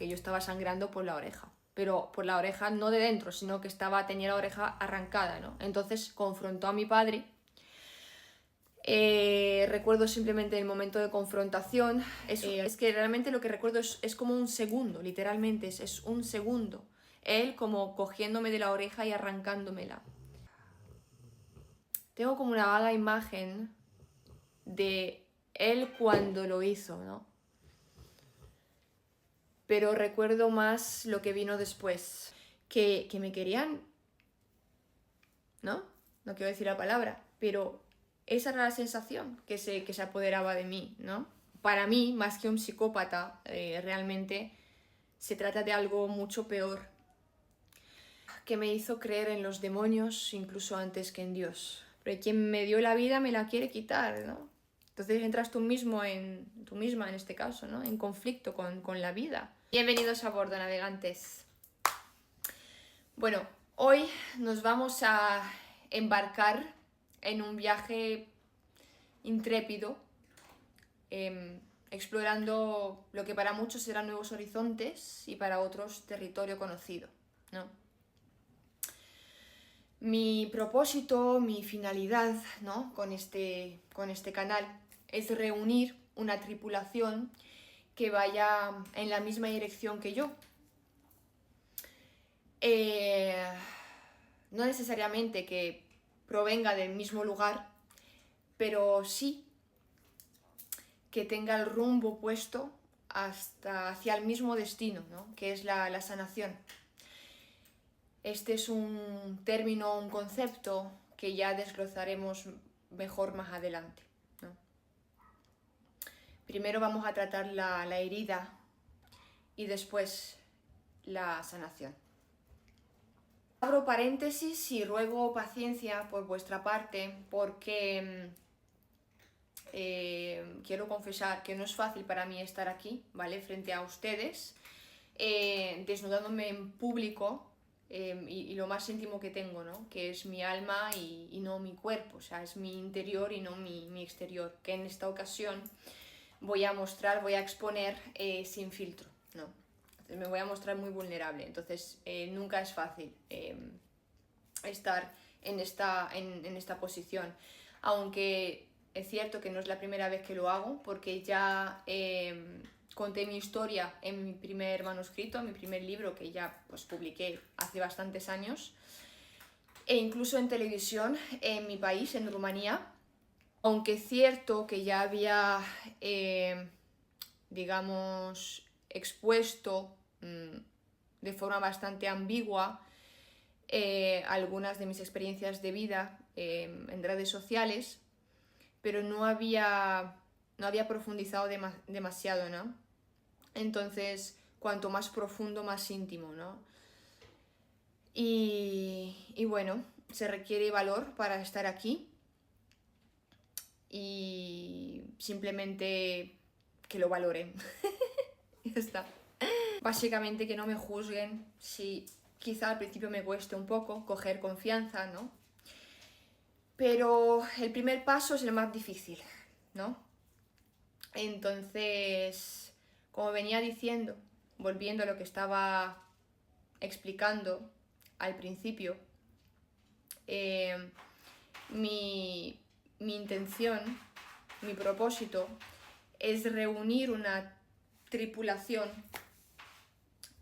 que yo estaba sangrando por la oreja, pero por la oreja no de dentro, sino que tenía la oreja arrancada, ¿no? Entonces confrontó a mi padre. Recuerdo simplemente el momento de confrontación. Es que realmente lo que recuerdo es como un segundo, literalmente, es un segundo. Él como cogiéndome de la oreja y arrancándomela. Tengo como una vaga imagen de él cuando lo hizo, ¿no? Pero recuerdo más lo que vino después. Que me querían, ¿no? No quiero decir la palabra, pero esa era la sensación que se apoderaba de mí, ¿no? Para mí, más que un psicópata, realmente se trata de algo mucho peor, que me hizo creer en los demonios incluso antes que en Dios. Pero quien me dio la vida me la quiere quitar, ¿no? Entonces entras tú misma en este caso, ¿no? En conflicto con la vida. Bienvenidos a bordo, navegantes. Bueno, hoy nos vamos a embarcar en un viaje intrépido, explorando lo que para muchos serán nuevos horizontes y para otros territorio conocido, ¿no? Mi propósito, mi finalidad, ¿no? con este canal es reunir una tripulación que vaya en la misma dirección que yo. No necesariamente que provenga del mismo lugar, pero sí que tenga el rumbo puesto hacia el mismo destino, ¿no? Que es la sanación. Este es un término, un concepto que ya desglosaremos mejor más adelante, ¿no? Primero vamos a tratar la herida y después la sanación. Abro paréntesis y ruego paciencia por vuestra parte porque quiero confesar que no es fácil para mí estar aquí, ¿vale? Frente a ustedes, desnudándome en público. Y lo más íntimo que tengo, ¿no? Que es mi alma y no mi cuerpo, o sea, es mi interior y no mi exterior, que en esta ocasión voy a exponer sin filtro, ¿no? Entonces me voy a mostrar muy vulnerable, entonces nunca es fácil estar en esta posición, aunque es cierto que no es la primera vez que lo hago, porque ya conté mi historia en mi primer manuscrito, en mi primer libro, que ya pues publiqué hace bastantes años, e incluso en televisión en mi país, en Rumanía, aunque es cierto que ya había, digamos, expuesto de forma bastante ambigua algunas de mis experiencias de vida en redes sociales, pero no había profundizado demasiado, ¿no? Entonces, cuanto más profundo, más íntimo, ¿no? Y bueno, se requiere valor para estar aquí y simplemente que lo valoren. Ya está. Básicamente que no me juzguen si quizá al principio me cueste un poco coger confianza, ¿no? Pero el primer paso es el más difícil, ¿no? Entonces, como venía diciendo, volviendo a lo que estaba explicando al principio, mi intención, mi propósito es reunir una tripulación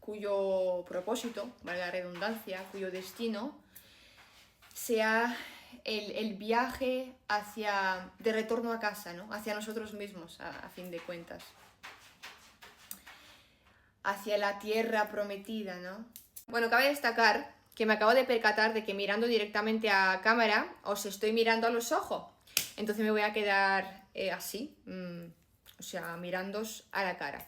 cuyo propósito, valga la redundancia, cuyo destino sea el viaje de retorno a casa, ¿no? Hacia nosotros mismos, a fin de cuentas. Hacia la tierra prometida, ¿no? Bueno, cabe destacar que me acabo de percatar de que mirando directamente a cámara os estoy mirando a los ojos. Entonces me voy a quedar así, o sea, mirándoos a la cara.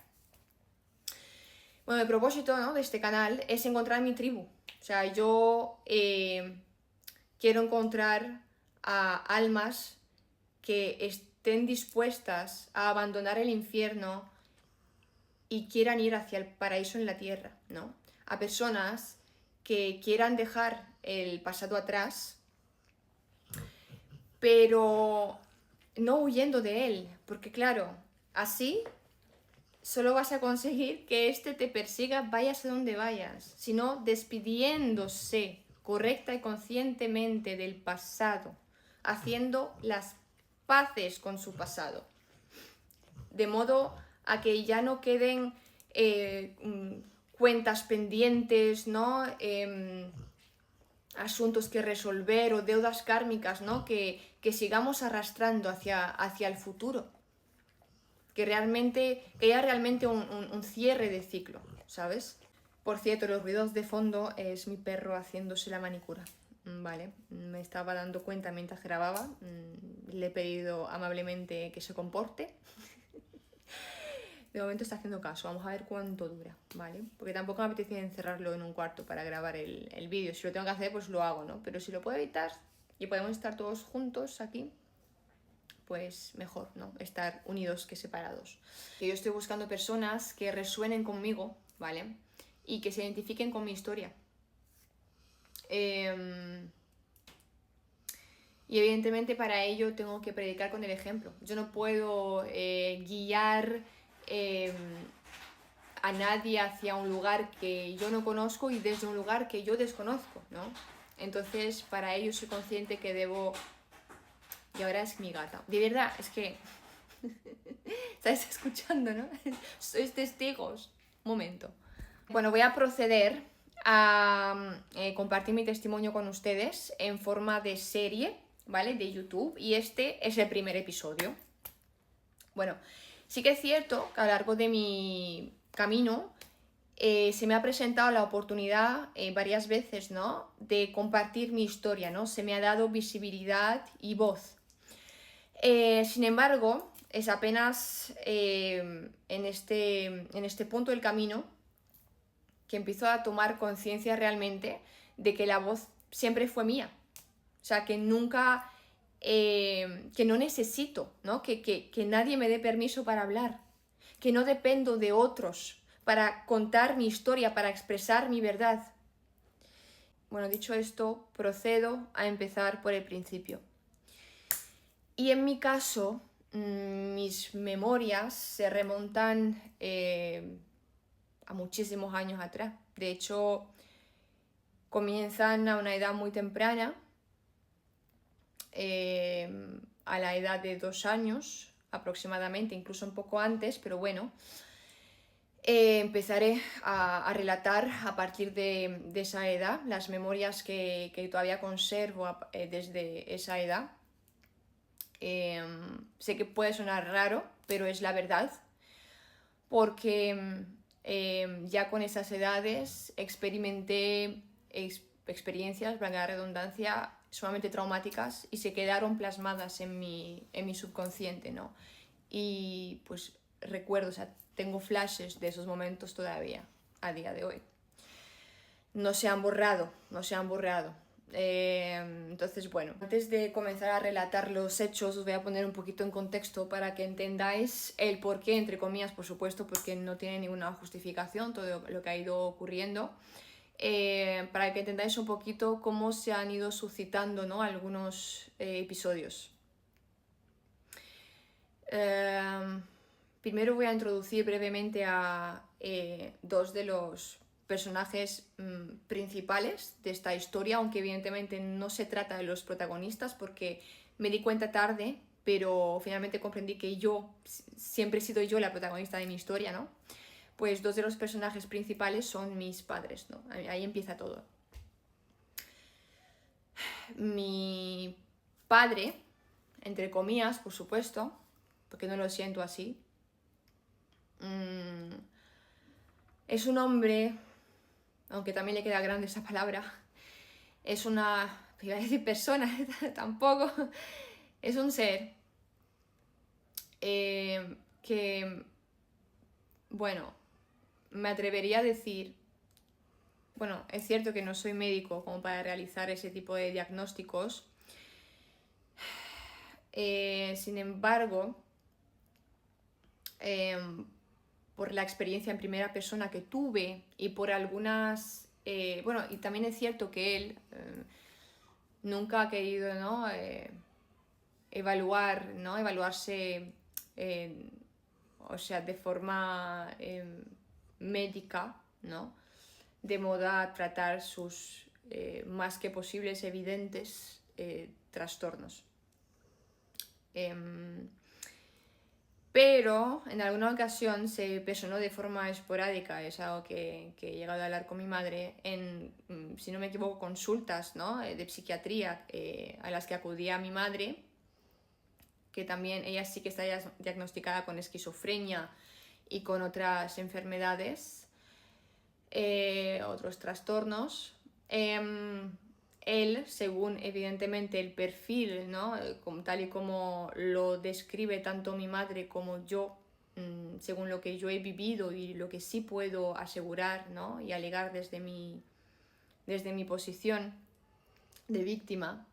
Bueno, el propósito, ¿no?, de este canal es encontrar mi tribu. O sea, yo quiero encontrar a almas que estén dispuestas a abandonar el infierno y quieran ir hacia el paraíso en la tierra, ¿no? A personas que quieran dejar el pasado atrás, pero no huyendo de él, porque claro, así solo vas a conseguir que este te persiga vayas a donde vayas, sino despidiéndose correcta y conscientemente del pasado, haciendo las paces con su pasado, de modo a que ya no queden cuentas pendientes, ¿no? Asuntos que resolver o deudas kármicas, ¿no? Que sigamos arrastrando hacia el futuro. Que haya realmente un cierre de ciclo, ¿sabes? Por cierto, los ruidos de fondo es mi perro haciéndose la manicura, ¿vale? Me estaba dando cuenta mientras grababa, le he pedido amablemente que se comporte. De momento está haciendo caso, vamos a ver cuánto dura, ¿vale? Porque tampoco me apetece encerrarlo en un cuarto para grabar el vídeo. Si lo tengo que hacer, pues lo hago, ¿no? Pero si lo puedo evitar y podemos estar todos juntos aquí, pues mejor, ¿no? Estar unidos que separados. Yo estoy buscando personas que resuenen conmigo, ¿vale? Y que se identifiquen con mi historia. Y evidentemente para ello tengo que predicar con el ejemplo. Yo no puedo guiar a nadie hacia un lugar que yo no conozco y desde un lugar que yo desconozco, ¿no? Entonces para ello soy consciente que debo... Y ahora es mi gata. De verdad, es que... ¿Estáis escuchando, no? Sois testigos. Un momento. Bueno, voy a proceder a compartir mi testimonio con ustedes en forma de serie, ¿vale? De YouTube. Y este es el primer episodio. Bueno, sí que es cierto que a lo largo de mi camino se me ha presentado la oportunidad varias veces, ¿no? De compartir mi historia, ¿no? Se me ha dado visibilidad y voz. Sin embargo, es apenas en este punto del camino que empiezo a tomar conciencia realmente de que la voz siempre fue mía. O sea, que nunca, que no necesito, ¿no? Que nadie me dé permiso para hablar, que no dependo de otros para contar mi historia, para expresar mi verdad. Bueno, dicho esto, procedo a empezar por el principio. Y en mi caso, mis memorias se remontan a muchísimos años atrás. De hecho, comienzan a una edad muy temprana, a la edad de 2 años aproximadamente, incluso un poco antes, pero bueno. Empezaré a relatar a partir de esa edad las memorias que todavía conservo desde esa edad. Sé que puede sonar raro, pero es la verdad, porque ya con esas edades experimenté experiencias, valga la redundancia, sumamente traumáticas y se quedaron plasmadas en mi subconsciente, ¿no? Y pues recuerdo, o sea, tengo flashes de esos momentos todavía, a día de hoy. No se han borrado. Entonces, bueno, antes de comenzar a relatar los hechos, os voy a poner un poquito en contexto para que entendáis el porqué, entre comillas, por supuesto, porque no tiene ninguna justificación todo lo que ha ido ocurriendo. Para que entendáis un poquito cómo se han ido suscitando, ¿no? Algunos episodios. Primero voy a introducir brevemente a dos de los personajes principales de esta historia, aunque evidentemente no se trata de los protagonistas porque me di cuenta tarde, pero finalmente comprendí que yo siempre he sido yo la protagonista de mi historia, ¿no? Pues dos de los personajes principales son mis padres, ¿no? Ahí empieza todo. Mi padre, entre comillas, por supuesto, porque no lo siento así, es un hombre, aunque también le queda grande esa palabra, es una, iba a decir persona, tampoco, es un ser que, bueno, me atrevería a decir, bueno, es cierto que no soy médico como para realizar ese tipo de diagnósticos, sin embargo, por la experiencia en primera persona que tuve y por algunas... bueno, y también es cierto que él nunca ha querido, ¿no? Evaluarse o sea, de forma médica, ¿no? De modo a tratar sus más que posibles evidentes trastornos. Pero en alguna ocasión se personó de forma esporádica, es algo que he llegado a hablar con mi madre, en, si no me equivoco, consultas, ¿no? De psiquiatría a las que acudía mi madre, que también ella sí que está diagnosticada con esquizofrenia y con otras enfermedades, otros trastornos. Él, según evidentemente el perfil, ¿no? Tal y como lo describe tanto mi madre como yo, según lo que yo he vivido y lo que sí puedo asegurar, ¿no? Y alegar desde mi posición de víctima,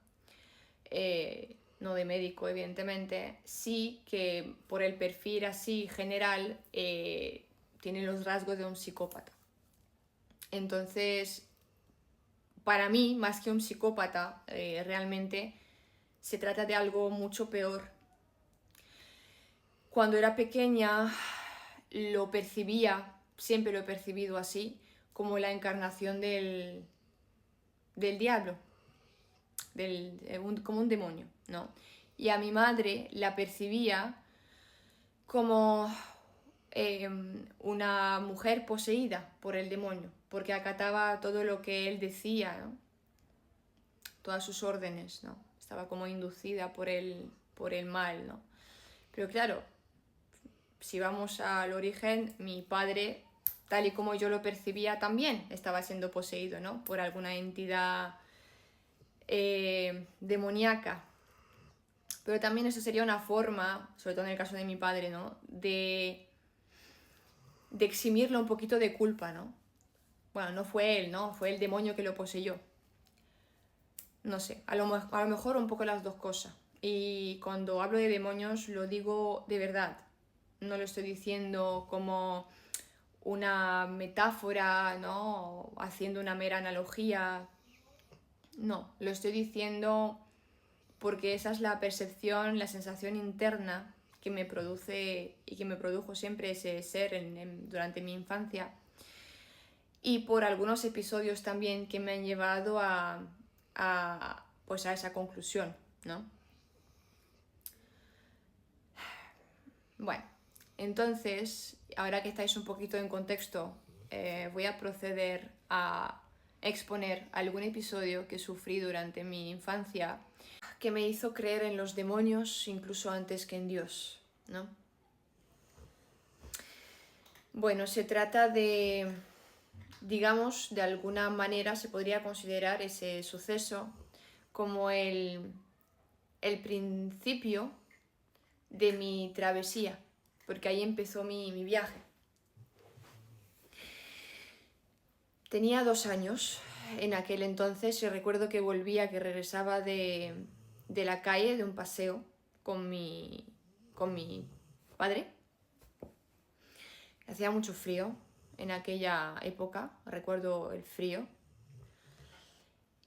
no de médico evidentemente, sí que por el perfil así general tiene los rasgos de un psicópata. Entonces, para mí, más que un psicópata, realmente se trata de algo mucho peor. Cuando era pequeña lo percibía, siempre lo he percibido así, como la encarnación del diablo, como un demonio, ¿no? Y a mi madre la percibía como una mujer poseída por el demonio, porque acataba todo lo que él decía, ¿no? Todas sus órdenes, ¿no? Estaba como inducida por el mal, ¿no? Pero claro, si vamos al origen, mi padre, tal y como yo lo percibía, también estaba siendo poseído, ¿no? Por alguna entidad demoníaca. Pero también eso sería una forma, sobre todo en el caso de mi padre, ¿no? De eximirlo un poquito de culpa, ¿no? Bueno, no fue él, ¿no? Fue el demonio que lo poseyó. No sé, a lo mejor un poco las dos cosas. Y cuando hablo de demonios lo digo de verdad. No lo estoy diciendo como una metáfora, ¿no? Haciendo una mera analogía. No, lo estoy diciendo porque esa es la percepción, la sensación interna que me produce y que me produjo siempre ese ser durante mi infancia. Y por algunos episodios también que me han llevado pues a esa conclusión, ¿no? Bueno, entonces, ahora que estáis un poquito en contexto, voy a proceder a exponer algún episodio que sufrí durante mi infancia que me hizo creer en los demonios incluso antes que en Dios, ¿no? Bueno, se trata de, digamos, de alguna manera se podría considerar ese suceso como el principio de mi travesía, porque ahí empezó mi viaje. Tenía 2 años en aquel entonces y recuerdo que regresaba de la calle, de un paseo con mi padre. Hacía mucho frío en aquella época, recuerdo el frío.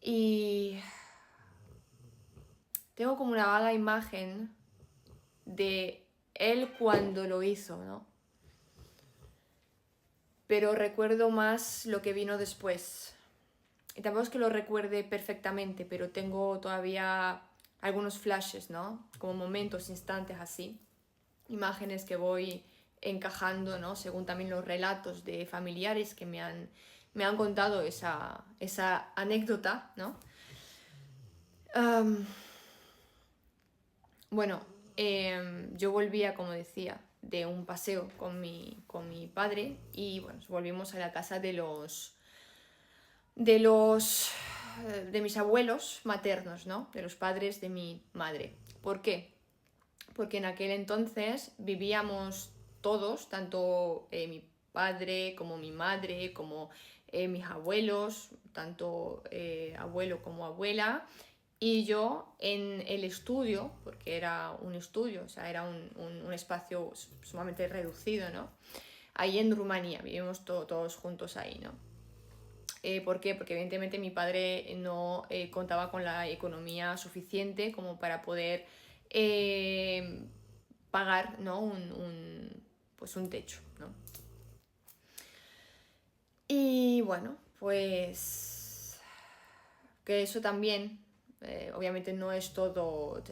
Y tengo como una vaga imagen de él cuando lo hizo, ¿no? Pero recuerdo más lo que vino después. Y tampoco es que lo recuerde perfectamente, pero tengo todavía algunos flashes, ¿no? Como momentos, instantes así. Imágenes que voy encajando, ¿no? Según también los relatos de familiares que me han contado esa anécdota, ¿no? Bueno, yo volvía, como decía, de un paseo con mi padre y bueno, volvimos a la casa de mis abuelos maternos, ¿no? De los padres de mi madre. ¿Por qué? Porque en aquel entonces vivíamos todos, tanto mi padre como mi madre, como mis abuelos, tanto abuelo como abuela, y yo en el estudio, porque era un estudio, o sea, era un espacio sumamente reducido, ¿no? Ahí en Rumanía, vivimos todos juntos ahí, ¿no? ¿Por qué? Porque evidentemente mi padre no contaba con la economía suficiente como para poder pagar, ¿no? pues un techo, ¿no? Y bueno, pues que eso también, obviamente no es todo, o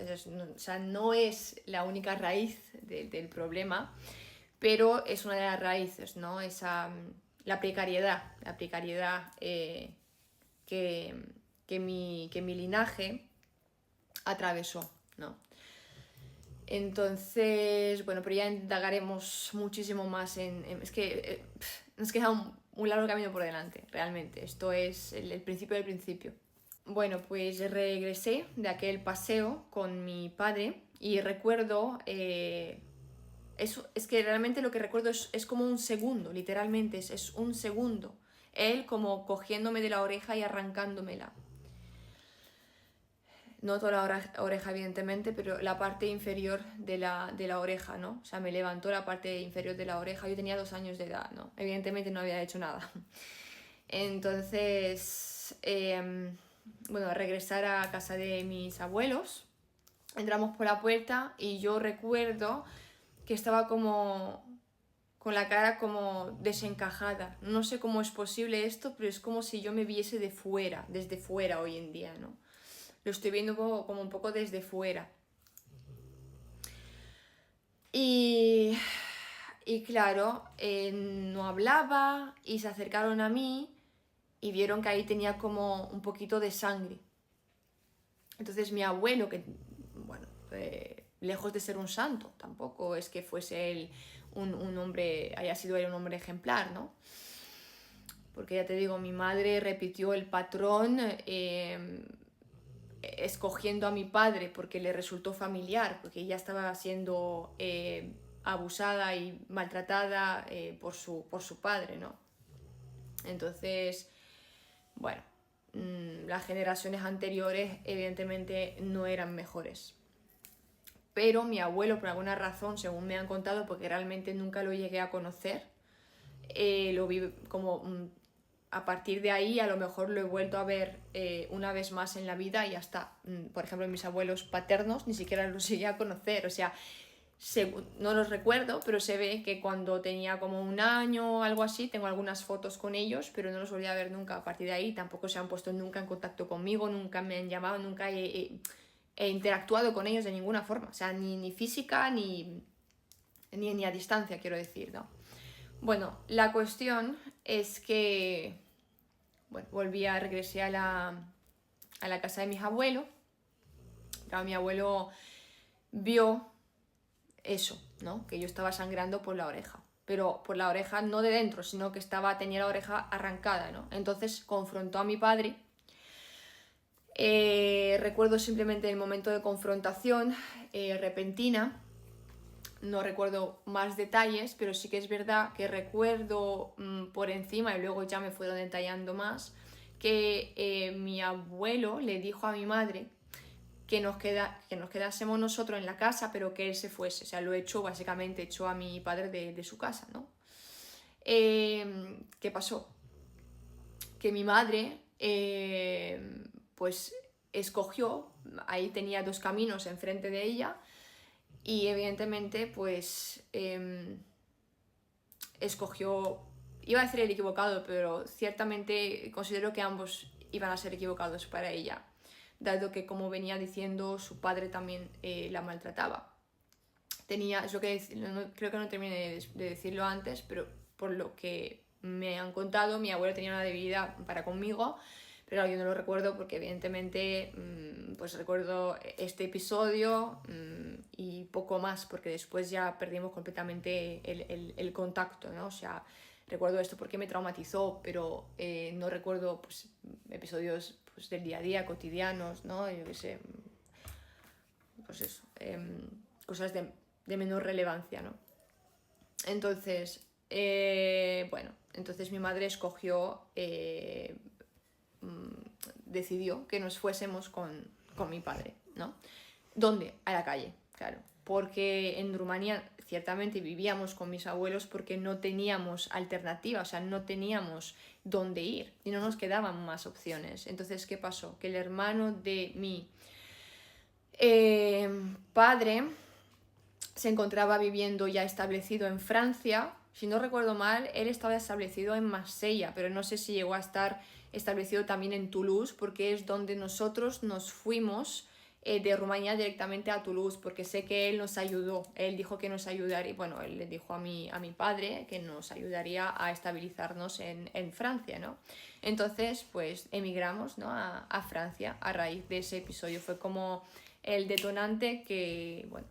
sea, no es la única raíz del problema, pero es una de las raíces, ¿no? La precariedad que, que mi linaje atravesó, ¿no? Entonces, bueno, pero ya indagaremos muchísimo más es que nos queda un largo camino por delante, realmente. Esto es el principio del principio. Bueno, pues regresé de aquel paseo con mi padre y recuerdo, es que realmente lo que recuerdo es como un segundo, literalmente, es un segundo. Él como cogiéndome de la oreja y arrancándomela. No toda la oreja, evidentemente, pero la parte inferior de la oreja, ¿no? O sea, me levantó la parte inferior de la oreja. Yo tenía 2 años de edad, ¿no? Evidentemente no había hecho nada. Entonces, bueno, regresar a casa de mis abuelos. Entramos por la puerta y yo recuerdo que estaba como con la cara como desencajada. No sé cómo es posible esto, pero es como si yo me viese de fuera, desde fuera hoy en día, ¿no? Lo estoy viendo como un poco desde fuera. Y claro, no hablaba y se acercaron a mí y vieron que ahí tenía como un poquito de sangre. Entonces mi abuelo, que, bueno, lejos de ser un santo, tampoco es que fuese él un hombre, haya sido él un hombre ejemplar, ¿no? Porque ya te digo, mi madre repitió el patrón escogiendo a mi padre porque le resultó familiar, porque ella estaba siendo abusada y maltratada por su padre, ¿no? Entonces, bueno, las generaciones anteriores evidentemente no eran mejores. Pero mi abuelo, por alguna razón, según me han contado, porque realmente nunca lo llegué a conocer, lo vi como a partir de ahí a lo mejor lo he vuelto a ver una vez más en la vida y ya está. Por ejemplo, mis abuelos paternos ni siquiera los llegué a conocer, o sea, no los recuerdo, pero se ve que cuando tenía como 1 año o algo así, tengo algunas fotos con ellos, pero no los volví a ver nunca. A partir de ahí tampoco se han puesto nunca en contacto conmigo, nunca me han llamado, nunca he interactuado con ellos de ninguna forma, o sea, ni física ni a distancia, quiero decir, ¿no? Bueno, la cuestión es que, bueno, regresé a la casa de mis abuelos. Claro, mi abuelo vio eso, ¿no? Que yo estaba sangrando por la oreja. Pero por la oreja no de dentro, sino que tenía la oreja arrancada, ¿no? Entonces confrontó a mi padre. Recuerdo simplemente el momento de confrontación repentina. No recuerdo más detalles, pero sí que es verdad que recuerdo por encima, y luego ya me fueron detallando más, que mi abuelo le dijo a mi madre que nos quedásemos nosotros en la casa, pero que él se fuese. O sea, básicamente echó a mi padre de su casa, ¿no? ¿Qué pasó? Que mi madre, pues escogió, ahí tenía 2 caminos enfrente de ella, y evidentemente, pues escogió, iba a decir el equivocado, pero ciertamente considero que ambos iban a ser equivocados para ella, dado que, como venía diciendo, su padre también la maltrataba. Es lo que creo que no terminé de decirlo antes, pero por lo que me han contado, mi abuelo tenía una debilidad para conmigo, pero yo no lo recuerdo porque evidentemente pues recuerdo este episodio y poco más, porque después ya perdimos completamente el contacto, ¿no? O sea, recuerdo esto porque me traumatizó, pero no recuerdo pues, episodios pues, del día a día, cotidianos, ¿no? Yo qué sé, pues eso, cosas de menor relevancia, ¿no? Entonces, bueno, entonces mi madre decidió que nos fuésemos con mi padre, ¿no? ¿Dónde? A la calle, claro. Porque en Rumanía ciertamente vivíamos con mis abuelos porque no teníamos alternativa, o sea, no teníamos dónde ir y no nos quedaban más opciones. Entonces, ¿qué pasó? Que el hermano de mi padre se encontraba viviendo ya establecido en Francia. Si no recuerdo mal, él estaba establecido en Marsella, pero no sé si llegó a estar establecido también en Toulouse, porque es donde nosotros nos fuimos de Rumanía directamente a Toulouse, porque sé que él nos ayudó. Él dijo que nos ayudaría, bueno, él le dijo a mi padre que nos ayudaría a estabilizarnos en Francia, ¿no? Entonces, pues emigramos, ¿no? a Francia a raíz de ese episodio. Fue como el detonante que, bueno,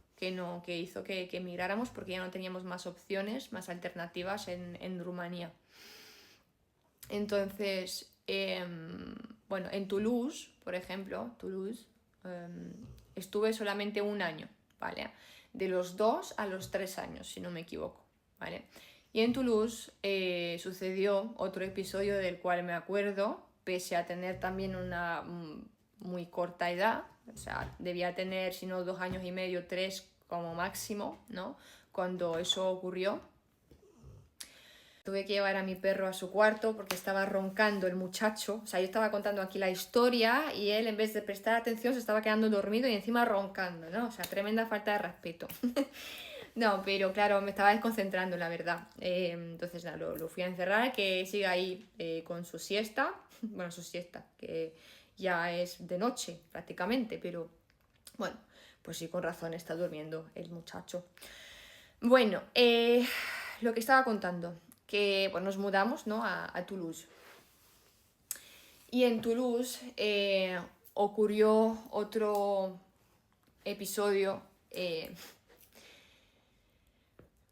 que hizo que emigráramos, porque ya no teníamos más opciones, más alternativas en Rumanía. Entonces, bueno, en Toulouse, por ejemplo, estuve solamente un año, ¿vale? De los 2 a los 3 años, si no me equivoco, ¿vale? Y en Toulouse sucedió otro episodio del cual me acuerdo, pese a tener también una muy corta edad, o sea, debía tener, si no, 2 años y medio, 3 como máximo, ¿no? Cuando eso ocurrió. Tuve que llevar a mi perro a su cuarto porque estaba roncando el muchacho. O sea, yo estaba contando aquí la historia y él, en vez de prestar atención, se estaba quedando dormido y encima roncando, ¿no? O sea, tremenda falta de respeto. No, pero claro, me estaba desconcentrando, la verdad. Entonces, nada, lo fui a encerrar, que siga ahí con su siesta. Bueno, su siesta, que ya es de noche prácticamente, pero bueno, pues sí, con razón está durmiendo el muchacho. Bueno, lo que estaba contando, que bueno, nos mudamos, ¿no? a Toulouse. Y en Toulouse ocurrió otro episodio.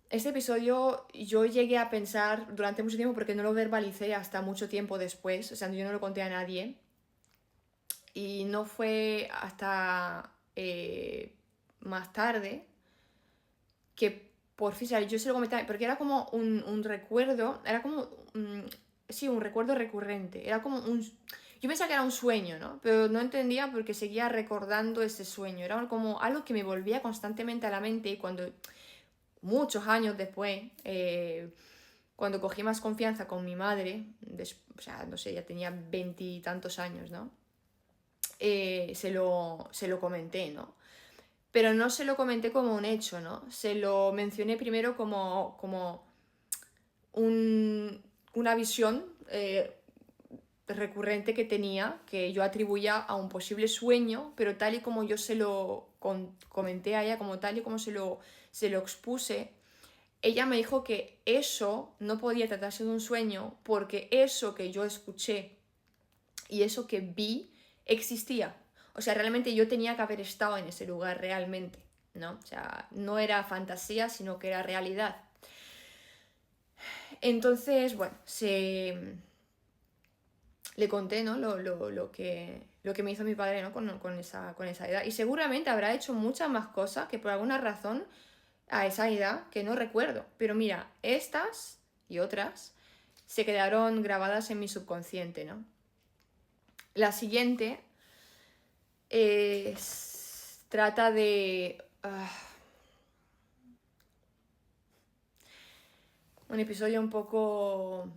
Este episodio yo llegué a pensar durante mucho tiempo, porque no lo verbalicé hasta mucho tiempo después, o sea, yo no lo conté a nadie. Y no fue hasta más tarde que por fin, yo se lo comentaba, porque era como un recuerdo, era como, sí, un recuerdo recurrente, era como yo pensaba que era un sueño, ¿no? Pero no entendía porque seguía recordando ese sueño, era como algo que me volvía constantemente a la mente. Y cuando, muchos años después, cuando cogí más confianza con mi madre, o sea, no sé, ya tenía 20 y tantos años, ¿no? Se lo comenté, ¿no? Pero no se lo comenté como un hecho, ¿no? Se lo mencioné primero como una visión recurrente que tenía, que yo atribuía a un posible sueño, pero tal y como yo se lo comenté a ella, como tal y como se lo expuse, ella me dijo que eso no podía tratarse de un sueño, porque eso que yo escuché y eso que vi existía. O sea, realmente yo tenía que haber estado en ese lugar realmente, ¿no? O sea, no era fantasía, sino que era realidad. Entonces, bueno, le conté, ¿no? lo que me hizo mi padre, ¿no? con esa edad. Y seguramente habrá hecho muchas más cosas que por alguna razón a esa edad que no recuerdo. Pero mira, estas y otras se quedaron grabadas en mi subconsciente, ¿no? La siguiente trata de un episodio un poco,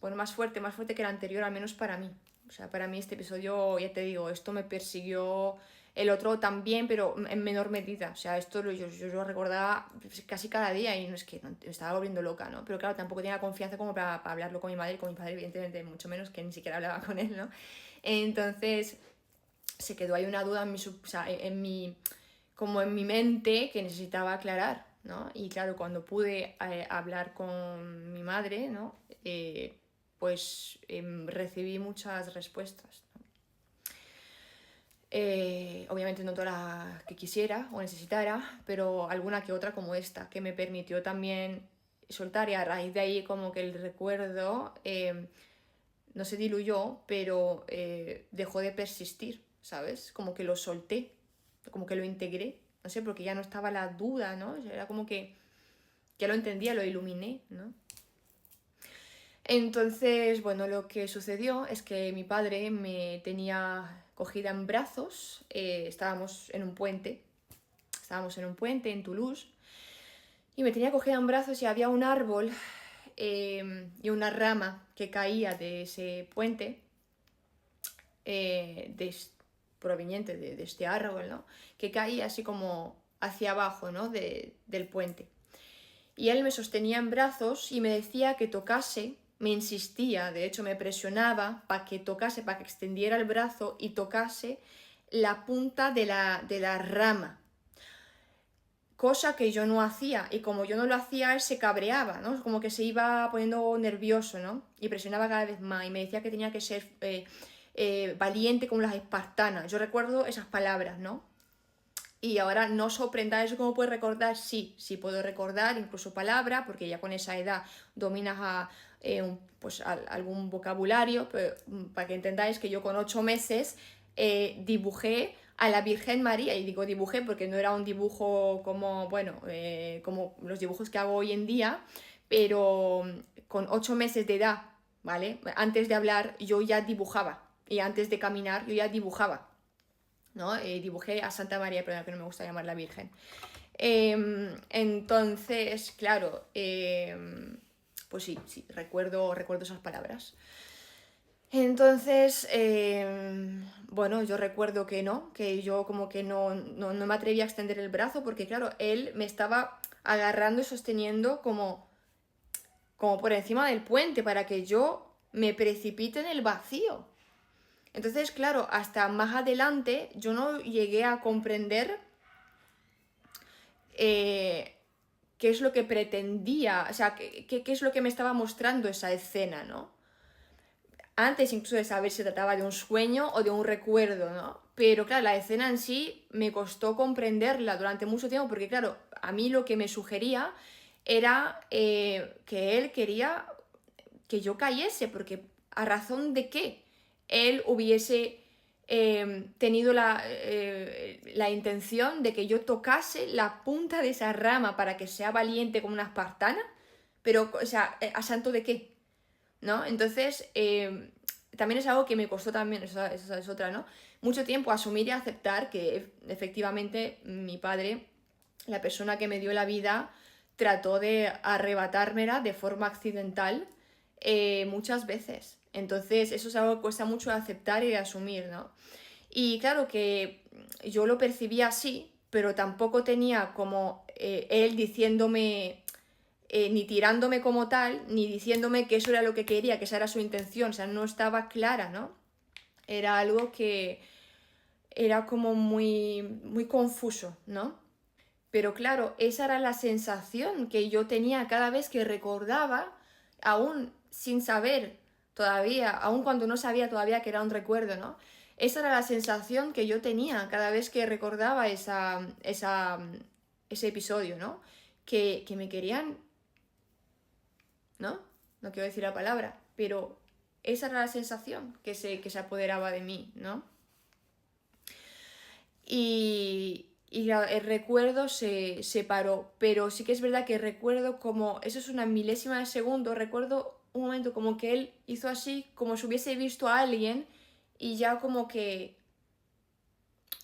bueno, más fuerte que el anterior, al menos para mí. O sea, para mí este episodio, ya te digo, esto me persiguió, el otro también, pero en menor medida. O sea, esto yo lo recordaba casi cada día y no es que me estaba volviendo loca, ¿no? Pero claro, tampoco tenía confianza como para hablarlo con mi madre y con mi padre, evidentemente, mucho menos, que ni siquiera hablaba con él, ¿no? Entonces se quedó ahí una duda o sea, como en mi mente, que necesitaba aclarar, ¿no? Y claro, cuando pude hablar con mi madre, ¿no? Pues recibí muchas respuestas, ¿no? Obviamente no todas las que quisiera o necesitara, pero alguna que otra como esta, que me permitió también soltar, y a raíz de ahí como que el recuerdo no se diluyó, pero dejó de persistir, ¿sabes? Como que lo solté, como que lo integré, no sé, porque ya no estaba la duda, ¿no? Era como que ya lo entendía, lo iluminé, ¿no? Entonces, bueno, lo que sucedió es que mi padre me tenía cogida en brazos, estábamos en un puente en Toulouse, y me tenía cogida en brazos y había un árbol y una rama que caía de ese puente, proveniente de este árbol, ¿no? Que caía así como hacia abajo, ¿no? Del puente. Y él me sostenía en brazos y me decía que tocase, me insistía, de hecho me presionaba para que tocase, para que extendiera el brazo y tocase la punta de la rama. Cosa que yo no hacía, y como yo no lo hacía, él se cabreaba, ¿no? Como que se iba poniendo nervioso, ¿no? Y presionaba cada vez más, y me decía que tenía que ser valiente como las espartanas. Yo recuerdo esas palabras, ¿no? Y ahora no os sorprendáis cómo puedes recordar, sí puedo recordar incluso palabras, porque ya con esa edad dominas algún vocabulario, pero, para que entendáis que yo con 8 meses dibujé a la Virgen María, y digo dibujé porque no era un dibujo como, como los dibujos que hago hoy en día, pero con 8 meses de edad, ¿vale? Antes de hablar yo ya dibujaba, y antes de caminar yo ya dibujaba, ¿no? Dibujé a Santa María, pero que no me gusta llamar la Virgen. Entonces, claro, pues sí, recuerdo esas palabras. Entonces, bueno, yo recuerdo que yo como que no me atreví a extender el brazo porque, claro, él me estaba agarrando y sosteniendo como por encima del puente para que yo me precipite en el vacío. Entonces, claro, hasta más adelante yo no llegué a comprender qué es lo que pretendía, o sea, qué es lo que me estaba mostrando esa escena, ¿no? Antes incluso de saber si se trataba de un sueño o de un recuerdo, ¿no? Pero claro, la escena en sí me costó comprenderla durante mucho tiempo porque, claro, a mí lo que me sugería era que él quería que yo cayese, porque ¿a razón de qué él hubiese tenido la intención de que yo tocase la punta de esa rama para que sea valiente como una espartana? Pero, o sea, ¿a santo de qué? ¿No? Entonces, también es algo que me costó también, esa es otra, ¿no? Mucho tiempo asumir y aceptar que efectivamente mi padre, la persona que me dio la vida, trató de arrebatármela de forma accidental muchas veces. Entonces, eso es algo que cuesta mucho de aceptar y de asumir, ¿no? Y claro que yo lo percibía así, pero tampoco tenía como él diciéndome ni tirándome como tal, ni diciéndome que eso era lo que quería, que esa era su intención, o sea, no estaba clara, ¿no? Era algo que era como muy confuso, ¿no? Pero claro, esa era la sensación que yo tenía cada vez que recordaba, aún sin saber todavía, aún cuando no sabía todavía que era un recuerdo, ¿no? Esa era la sensación que yo tenía cada vez que recordaba ese episodio, ¿no? Que me querían, ¿no? No quiero decir la palabra, pero esa era la sensación que se apoderaba de mí, ¿no? Y el recuerdo se paró, pero sí que es verdad que recuerdo como, eso es una milésima de segundo, recuerdo un momento como que él hizo así, como si hubiese visto a alguien y ya como que,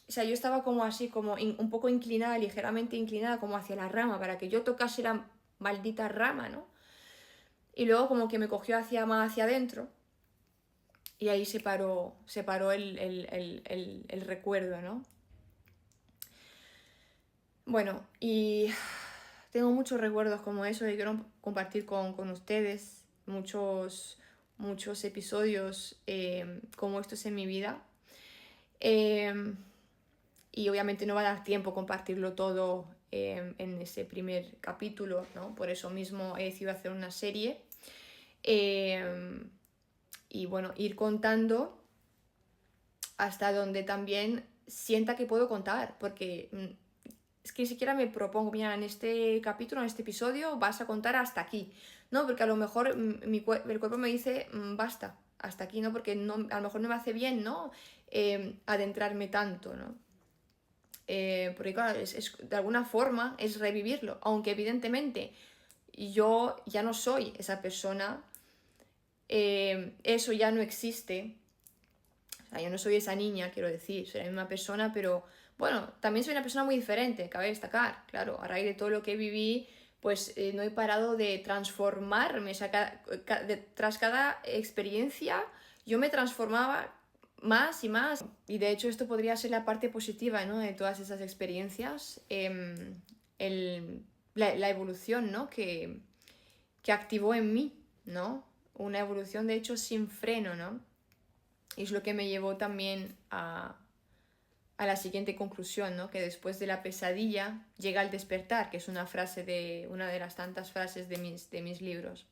o sea, yo estaba como así, como un poco inclinada, ligeramente inclinada, como hacia la rama, para que yo tocase la maldita rama, ¿no? Y luego como que me cogió más hacia adentro y ahí se paró el recuerdo, ¿no? Bueno, y tengo muchos recuerdos como eso y quiero compartir con ustedes muchos episodios como estos en mi vida. Y obviamente no va a dar tiempo compartirlo todo en ese primer capítulo, ¿no? Por eso mismo he decidido hacer una serie. Y bueno, ir contando hasta donde también sienta que puedo contar, porque es que ni siquiera me propongo, mira, en este capítulo, en este episodio, vas a contar hasta aquí, ¿no? Porque a lo mejor el cuerpo me dice, basta, hasta aquí, ¿no? Porque no, a lo mejor no me hace bien, ¿no? Adentrarme tanto, ¿no? Porque claro, de alguna forma es revivirlo, aunque evidentemente yo ya no soy esa persona, eso ya no existe. O sea, yo no soy esa niña, quiero decir, soy la misma persona, pero bueno, también soy una persona muy diferente, cabe destacar, claro, a raíz de todo lo que viví, pues no he parado de transformarme, o sea, tras cada experiencia yo me transformaba más y más. Y de hecho esto podría ser la parte positiva, ¿no? De todas esas experiencias, la evolución, ¿no? Que activó en mí, ¿no? Una evolución de hecho sin freno, ¿no? Y es lo que me llevó también a la siguiente conclusión, ¿no? Que después de la pesadilla llega el despertar, que es una de las tantas frases de mis libros.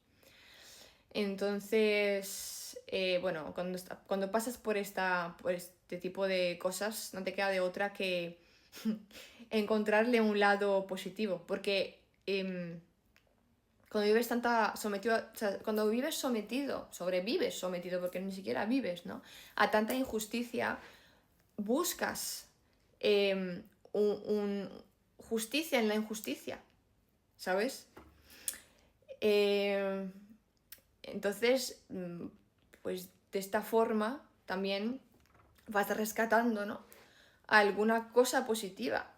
Entonces, bueno, cuando pasas por este tipo de cosas, no te queda de otra que encontrarle un lado positivo, porque cuando vives cuando sobrevives sometido, porque ni siquiera vives, ¿no? A tanta injusticia, buscas eh, justicia en la injusticia, ¿sabes? Eh, entonces, pues de esta forma también vas rescatando, ¿no? Alguna cosa positiva.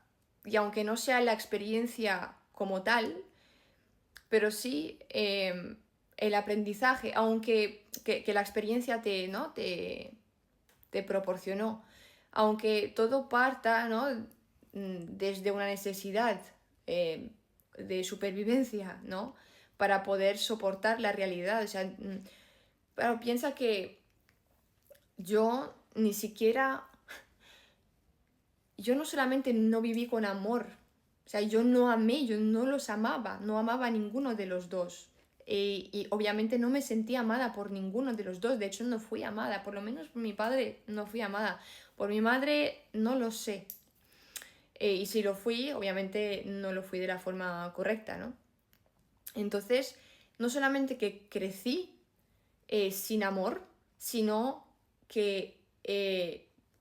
Y aunque no sea la experiencia como tal, pero sí el aprendizaje, aunque que la experiencia ¿no? te proporcionó. Aunque todo parta, ¿no? Desde una necesidad de supervivencia, ¿no? Para poder soportar la realidad. O sea, pero piensa que yo ni siquiera, yo no solamente no viví con amor, o sea, yo no amé, yo no los amaba, no amaba a ninguno de los dos. Y obviamente no me sentía amada por ninguno de los dos, de hecho no fui amada, por lo menos por mi padre no fui amada, por mi madre no lo sé. Y si lo fui, obviamente no lo fui de la forma correcta, ¿no? Entonces, no solamente que crecí sin amor, sino que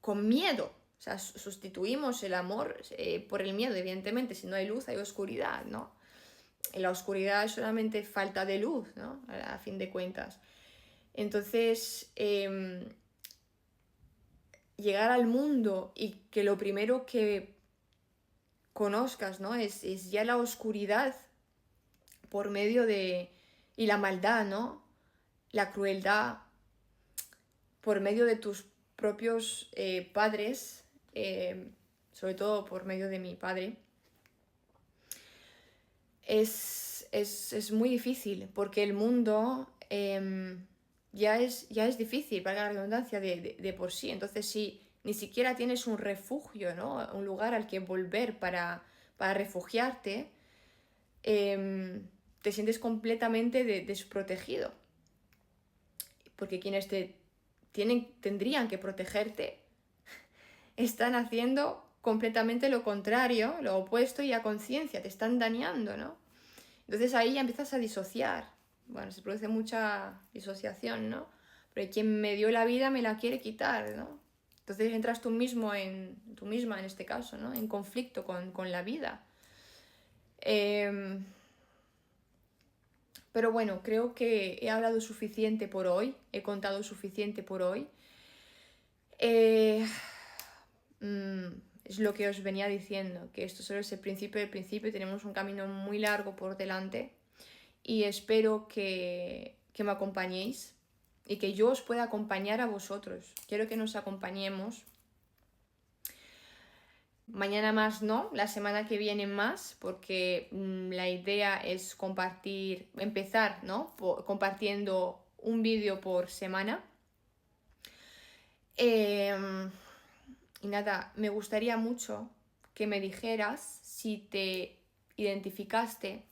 con miedo. O sea, sustituimos el amor por el miedo, evidentemente. Si no hay luz, hay oscuridad, ¿no? Y la oscuridad es solamente falta de luz, ¿no? A fin de cuentas. Entonces, llegar al mundo y que lo primero que conozcas, ¿no? Es ya la oscuridad por medio de... y la maldad, ¿no? La crueldad por medio de tus propios padres, sobre todo por medio de mi padre, es muy difícil porque el mundo ya es difícil, valga la redundancia, de por sí. Entonces, si ni siquiera tienes un refugio, ¿no? Un lugar al que volver para refugiarte, te sientes completamente desprotegido. Porque quienes tendrían que protegerte están haciendo completamente lo contrario, lo opuesto y a conciencia, te están dañando, ¿no? Entonces ahí ya empiezas a disociar. Bueno, se produce mucha disociación, ¿no? Pero quien me dio la vida me la quiere quitar, ¿no? Entonces entras tú misma en este caso, ¿no? En conflicto con la vida. Pero bueno, creo que he hablado suficiente por hoy, he contado suficiente por hoy. Es lo que os venía diciendo, que esto solo es el principio del principio, tenemos un camino muy largo por delante y espero que me acompañéis y que yo os pueda acompañar a vosotros. Quiero que nos acompañemos. Mañana más no, la semana que viene más, porque la idea es empezar, ¿no? Compartiendo un vídeo por semana. Y nada, me gustaría mucho que me dijeras si te identificaste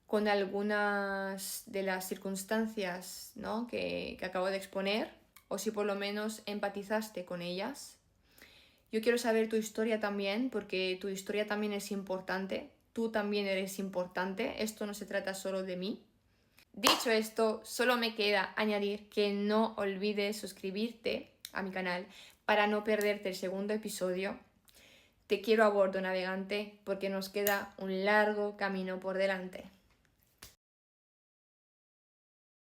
con algunas de las circunstancias, ¿no? que acabo de exponer, o si por lo menos empatizaste con ellas. Yo quiero saber tu historia también, porque tu historia también es importante. Tú también eres importante. Esto no se trata solo de mí. Dicho esto, solo me queda añadir que no olvides suscribirte a mi canal para no perderte el segundo episodio. Te quiero a bordo, navegante, porque nos queda un largo camino por delante.